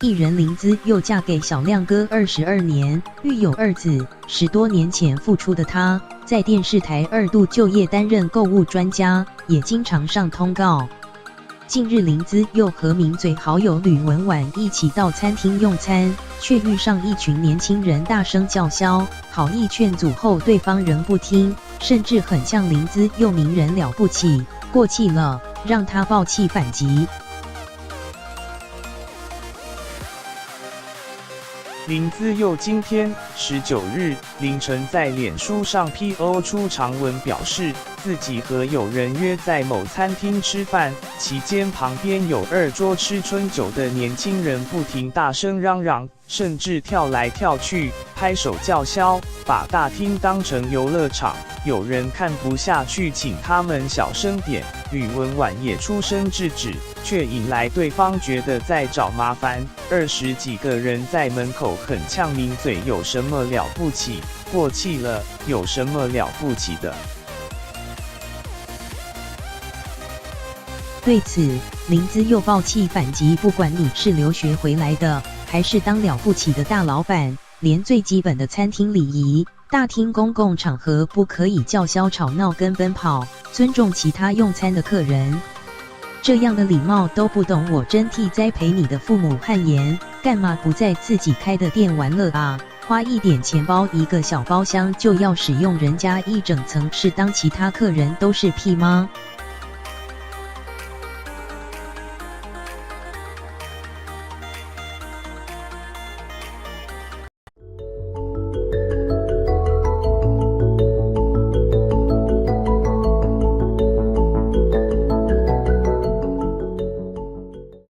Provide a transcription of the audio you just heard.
艺人林姿又嫁给小亮哥22年，育有2子。10多年前复出的她，在电视台2度就业担任购物专家，也经常上通告。近日林姿又和名嘴好友吕文婉一起到餐厅用餐，却遇上一群年轻人大声叫嚣，好意劝阻后对方仍不听，甚至很像林姿又名人了不起，过气了，让她爆气反击。林姿佑今天19日凌晨在脸书上 PO 出长文，表示自己和友人约在某餐厅吃饭，期间旁边有2桌吃春酒的年轻人不停大声嚷嚷，甚至跳来跳去，拍手叫嚣，把大厅当成游乐场。有人看不下去，请他们小声点，吕文婉也出声制止，却引来对方觉得在找麻烦。20几个人在门口很呛名嘴有什么了不起？过气了，有什么了不起的？对此，林姿又爆气反击，不管你是留学回来的，还是当了不起的大老板，连最基本的餐厅礼仪，大厅公共场合不可以叫嚣吵闹跟奔跑，尊重其他用餐的客人。这样的礼貌都不懂，我真替栽培你的父母汗颜，干嘛不在自己开的店玩乐啊？花一点钱包一个小包厢就要使用人家一整层，是当其他客人都是屁吗？